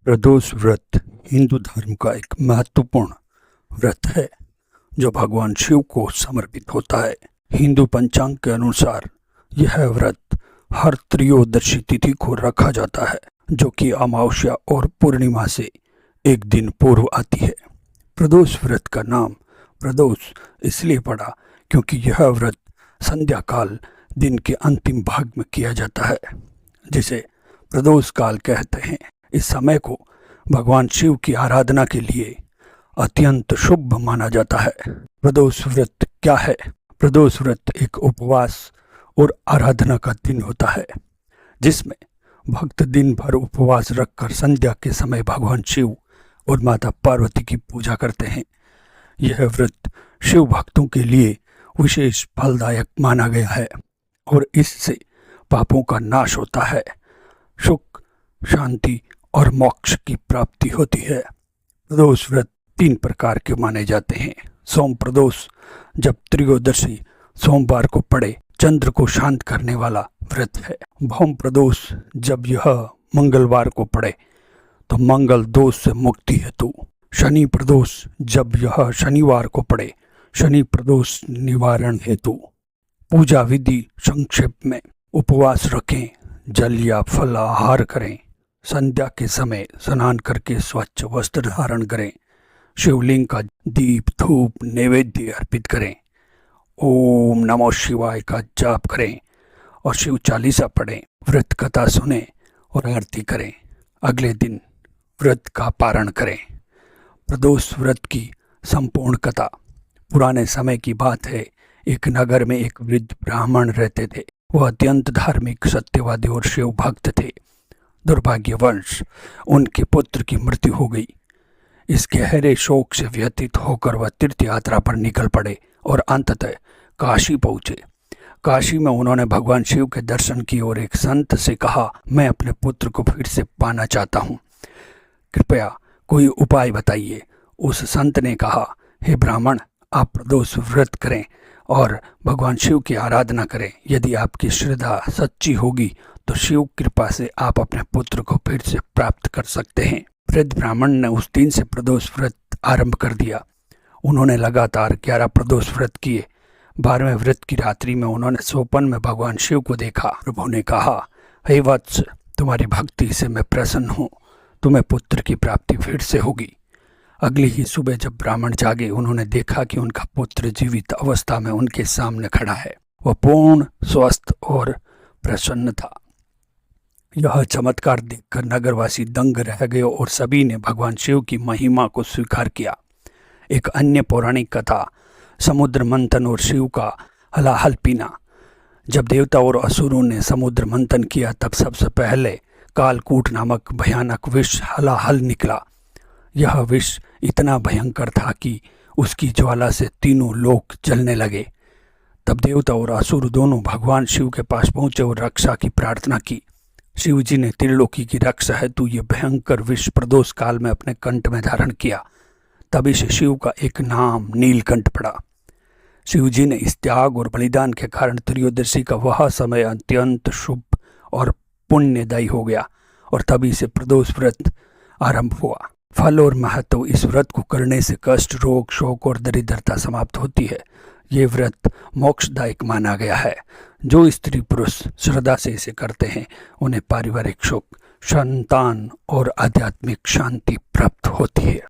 प्रदोष व्रत हिंदू धर्म का एक महत्वपूर्ण व्रत है जो भगवान शिव को समर्पित होता है। हिंदू पंचांग के अनुसार यह व्रत हर त्रयोदशी तिथि को रखा जाता है, जो कि अमावस्या और पूर्णिमा से एक दिन पूर्व आती है। प्रदोष व्रत का नाम प्रदोष इसलिए पड़ा क्योंकि यह व्रत संध्या काल दिन के अंतिम भाग में किया जाता है, जिसे प्रदोष काल कहते हैं। इस समय को भगवान शिव की आराधना के लिए अत्यंत शुभ माना जाता है। प्रदोष व्रत क्या है? प्रदोष व्रत एक उपवास और आराधना का दिन होता है, जिसमें भक्त दिन भर उपवास रखकर संध्या के समय भगवान शिव और माता पार्वती की पूजा करते हैं। यह व्रत शिव भक्तों के लिए विशेष फलदायक माना गया है और इससे पापों का नाश होता है, सुख, शांति और मोक्ष की प्राप्ति होती है। प्रदोष व्रत 3 प्रकार के माने जाते हैं। सोम प्रदोष, जब त्रयोदशी सोमवार को पड़े, चंद्र को शांत करने वाला व्रत है। भौम प्रदोष, जब यह मंगलवार को पड़े तो मंगल दोष से मुक्ति हेतु। शनि प्रदोष, जब यह शनिवार को पड़े, शनि प्रदोष निवारण हेतु। पूजा विधि संक्षेप में: उपवास रखें, जल या फल आहार करें, संध्या के समय स्नान करके स्वच्छ वस्त्र धारण करें, शिवलिंग का दीप धूप नैवेद्य अर्पित करें, ओम नमो शिवाय का जाप करें और शिव चालीसा पढ़ें, व्रत कथा सुनें और आरती करें। अगले दिन व्रत का पारण करें। प्रदोष व्रत की संपूर्ण कथा। पुराने समय की बात है। एक नगर में एक वृद्ध ब्राह्मण रहते थे। वह अत्यंत धार्मिक, सत्यवादी और शिव भक्त थे। दुर्भाग्यवश उनके पुत्र की मृत्यु हो गई। इस गहरे शोक से व्यतीत होकर वह तीर्थ यात्रा पर निकल पड़े और अंततः काशी पहुँचे। काशी में उन्होंने भगवान शिव के दर्शन किए और एक संत से कहा, मैं अपने पुत्र को फिर से पाना चाहता हूँ, कृपया कोई उपाय बताइए। उस संत ने कहा, हे ब्राह्मण, आप प्रदोष व्रत करें और भगवान शिव की आराधना करें। यदि आपकी श्रद्धा सच्ची होगी तो शिव कृपा से आप अपने पुत्र को फिर से प्राप्त कर सकते हैं। वृद्ध ब्राह्मण ने उस दिन से प्रदोष व्रत आरंभ कर दिया। उन्होंने लगातार 11 प्रदोष व्रत किए। 12वें व्रत की रात्रि में उन्होंने स्वप्न में भगवान शिव को देखा। प्रभु ने कहा, हे वत्स, तुम्हारी भक्ति से मैं प्रसन्न हूँ, तुम्हें पुत्र की प्राप्ति फिर से होगी। अगली ही सुबह जब ब्राह्मण जागे, उन्होंने देखा कि उनका पुत्र जीवित अवस्था में उनके सामने खड़ा है। वह पूर्ण स्वस्थ और प्रसन्न था। यह चमत्कार देखकर नगरवासी दंग रह गए और सभी ने भगवान शिव की महिमा को स्वीकार किया। एक अन्य पौराणिक कथा, समुद्र मंथन और शिव का हलाहल पीना। जब देवता और असुरों ने समुद्र मंथन किया, तब सबसे पहले कालकूट नामक भयानक विष हलाहल निकला। यह विष इतना भयंकर था कि उसकी ज्वाला से तीनों लोक जलने लगे। तब देवता और असुर दोनों भगवान शिव के पास पहुंचे और रक्षा की प्रार्थना की। शिव जी ने त्रिलोकी की रक्षा हेतु ये भयंकर विष प्रदोष काल में अपने कंठ में धारण किया। तभी से शिव का एक नाम नीलकंठ पड़ा। शिव जी ने इस त्याग और बलिदान के कारण त्रयोदशी का वह समय अत्यंत शुभ और पुण्यदायी हो गया और तभी से प्रदोष व्रत आरंभ हुआ। फल और महत्व: इस व्रत को करने से कष्ट, रोग, शोक और दरिद्रता समाप्त होती है। ये व्रत मोक्षदायक माना गया है। जो स्त्री पुरुष श्रद्धा से इसे करते हैं, उन्हें पारिवारिक सुख, संतान और आध्यात्मिक शांति प्राप्त होती है।